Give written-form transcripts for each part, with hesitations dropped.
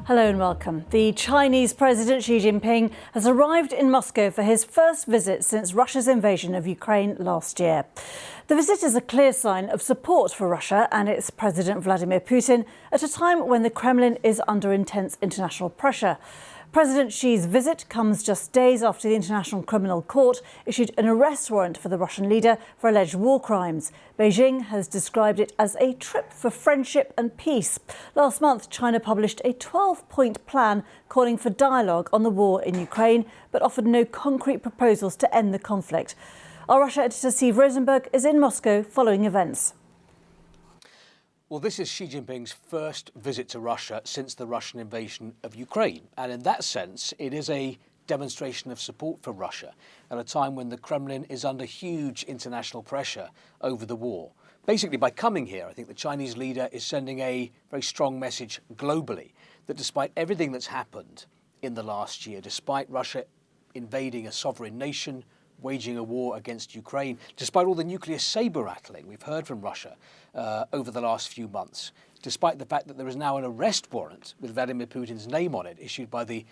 Hello and welcome. The Chinese President Xi Jinping has arrived in Moscow for his first visit since Russia's invasion of Ukraine last year. The visit is a clear sign of support for Russia and its President Vladimir Putin at a time when the Kremlin is under intense international pressure. President Xi's visit comes just days after the International Criminal Court issued an arrest warrant for the Russian leader for alleged war crimes. Beijing has described it as a trip for friendship and peace. Last month, China published a 12-point plan calling for dialogue on the war in Ukraine, but offered no concrete proposals to end the conflict. Our Russia editor Steve Rosenberg is in Moscow following events. Well, this is Xi Jinping's first visit to Russia since the Russian invasion of Ukraine. And in that sense, it is a demonstration of support for Russia at a time when the Kremlin is under huge international pressure over the war. Basically, by coming here, I think the Chinese leader is sending a very strong message globally that despite everything that's happened in the last year, despite Russia invading a sovereign nation, waging a war against Ukraine, despite all the nuclear saber-rattling we've heard from Russia over the last few months, despite the fact that there is now an arrest warrant with Vladimir Putin's name on it issued by the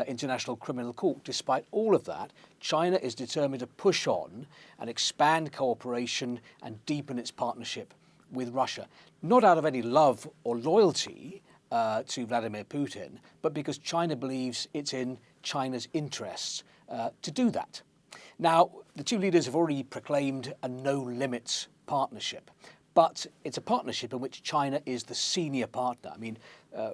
International Criminal Court, despite all of that, China is determined to push on and expand cooperation and deepen its partnership with Russia, not out of any love or loyalty to Vladimir Putin, but because China believes it's in China's interests to do that. Now, the two leaders have already proclaimed a no-limits partnership, but it's a partnership in which China is the senior partner. I mean,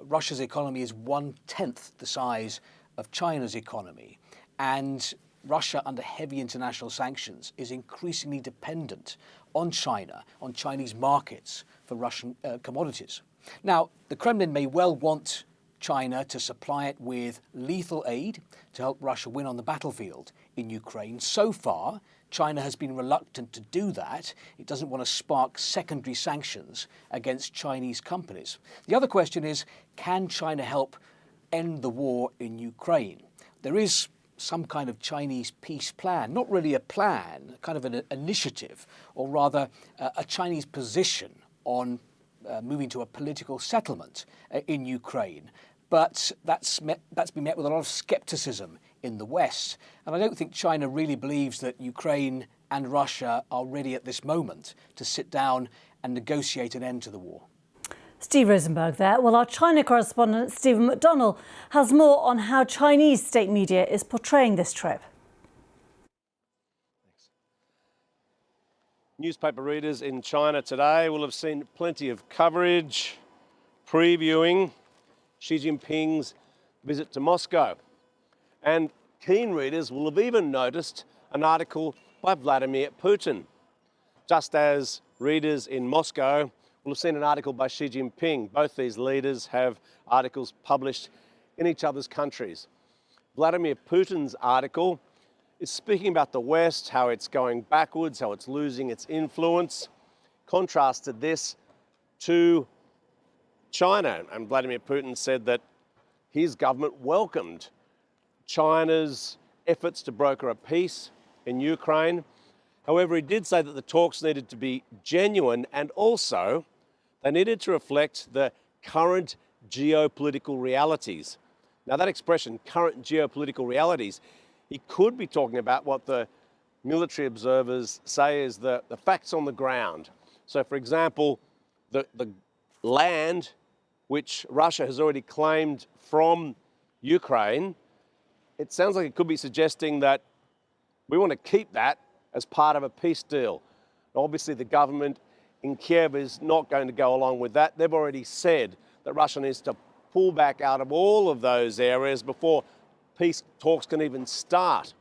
Russia's economy is 1/10 the size of China's economy, and Russia, under heavy international sanctions, is increasingly dependent on China, on Chinese markets for Russian commodities. Now, the Kremlin may well want China to supply it with lethal aid to help Russia win on the battlefield in Ukraine. So far, China has been reluctant to do that. It doesn't want to spark secondary sanctions against Chinese companies. The other question is, can China help end the war in Ukraine? There is some kind of Chinese peace plan, not really a plan, kind of an initiative, or rather a Chinese position on moving to a political settlement in Ukraine. But that's been met with a lot of scepticism in the West. And I don't think China really believes that Ukraine and Russia are ready at this moment to sit down and negotiate an end to the war. Steve Rosenberg there. Well, our China correspondent, Stephen McDonnell, has more on how Chinese state media is portraying this trip. Newspaper readers in China today will have seen plenty of coverage previewing Xi Jinping's visit to Moscow. And keen readers will have even noticed an article by Vladimir Putin, just as readers in Moscow will have seen an article by Xi Jinping. Both these leaders have articles published in each other's countries. Vladimir Putin's article is speaking about the West, how it's going backwards, how it's losing its influence. Contrasted this to China, and Vladimir Putin said that his government welcomed China's efforts to broker a peace in Ukraine. However, he did say that the talks needed to be genuine and also they needed to reflect the current geopolitical realities. Now, that expression, current geopolitical realities, he could be talking about what the military observers say is the facts on the ground. So, for example, the land which Russia has already claimed from Ukraine, it sounds like it could be suggesting that we want to keep that as part of a peace deal. Obviously, the government in Kiev is not going to go along with that. They've already said that Russia needs to pull back out of all of those areas before peace talks can even start.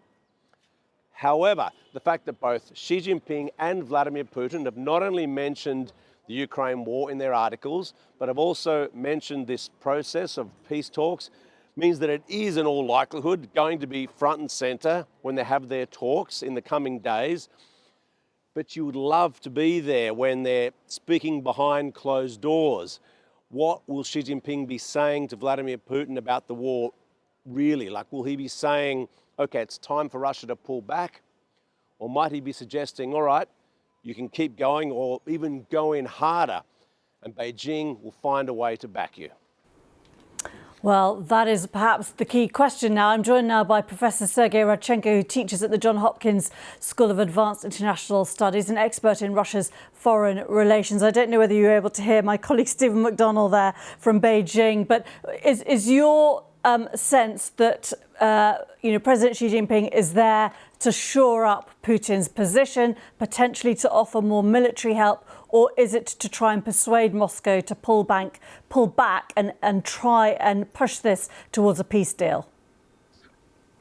However, the fact that both Xi Jinping and Vladimir Putin have not only mentioned the Ukraine war in their articles, but have also mentioned this process of peace talks, means that it is in all likelihood going to be front and centre when they have their talks in the coming days. But you would love to be there when they're speaking behind closed doors. What will Xi Jinping be saying to Vladimir Putin about the war really? Like, will he be saying, okay, it's time for Russia to pull back? Or might he be suggesting, all right, you can keep going or even go in harder and Beijing will find a way to back you? Well, that is perhaps the key question now. I'm joined now by Professor Sergei Radchenko, who teaches at the Johns Hopkins School of Advanced International Studies, an expert in Russia's foreign relations. I don't know whether you were able to hear my colleague Stephen McDonnell there from Beijing, but is your sense that President Xi Jinping is there to shore up Putin's position, potentially to offer more military help, or is it to try and persuade Moscow to pull back and try and push this towards a peace deal?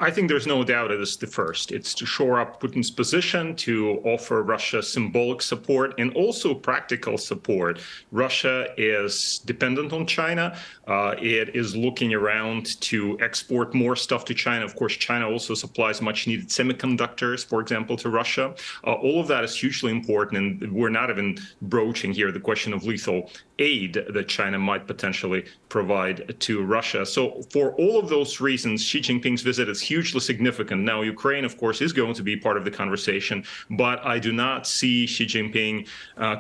I think there's no doubt it is the first. It's to shore up Putin's position, to offer Russia symbolic support and also practical support. Russia is dependent on China. It is looking around to export more stuff to China. Of course, China also supplies much needed semiconductors, for example, to Russia. All of that is hugely important. And we're not even broaching here the question of lethal aid that China might potentially provide to Russia. So for all of those reasons, Xi Jinping's visit is hugely significant. Now, Ukraine, of course, is going to be part of the conversation, but I do not see Xi Jinping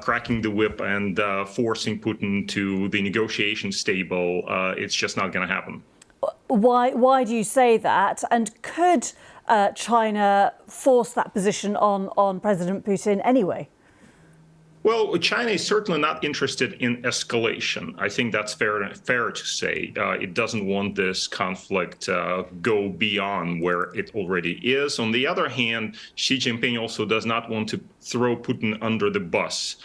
cracking the whip and forcing Putin to the negotiation table. It's just not going to happen. Why do you say that? And could China force that position on President Putin anyway? Well, China is certainly not interested in escalation. I think that's fair to say. It doesn't want this conflict go beyond where it already is. On the other hand, Xi Jinping also does not want to throw Putin under the bus.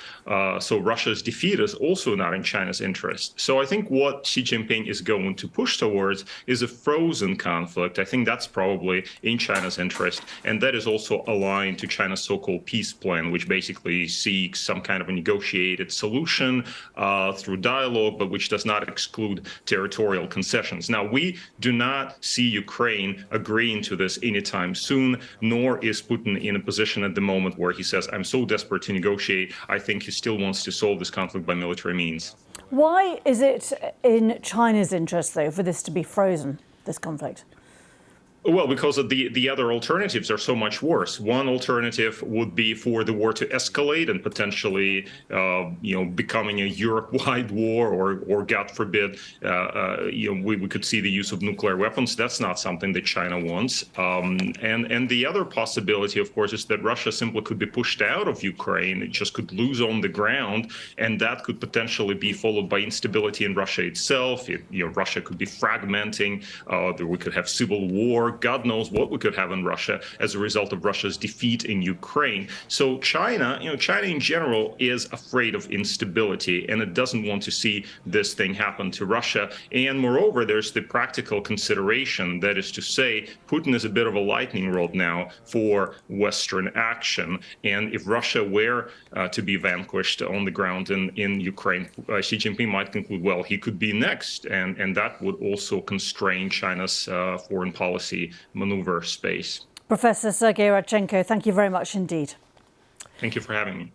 So Russia's defeat is also not in China's interest. So I think what Xi Jinping is going to push towards is a frozen conflict. I think that's probably in China's interest. And that is also aligned to China's so-called peace plan, which basically seeks some kind of a negotiated solution through dialogue, but which does not exclude territorial concessions. Now, we do not see Ukraine agreeing to this anytime soon, nor is Putin in a position at the moment where he says, I'm so desperate to negotiate, I think he still wants to solve this conflict by military means. Why is it in China's interest, though, for this to be frozen, this conflict? Well, because of the other alternatives are so much worse. One alternative would be for the war to escalate and potentially, becoming a Europe-wide war, or God forbid, we could see the use of nuclear weapons. That's not something that China wants. And the other possibility, of course, is that Russia simply could be pushed out of Ukraine. It just could lose on the ground, and that could potentially be followed by instability in Russia itself. Russia could be fragmenting. We could have civil war. God knows what we could have in Russia as a result of Russia's defeat in Ukraine. So China in general is afraid of instability, and it doesn't want to see this thing happen to Russia. And moreover, there's the practical consideration, that is to say, Putin is a bit of a lightning rod now for Western action. And if Russia were to be vanquished on the ground in Ukraine, Xi Jinping might conclude, well, he could be next. And that would also constrain China's foreign policy maneuver space. Professor Sergei Radchenko, thank you very much indeed. Thank you for having me.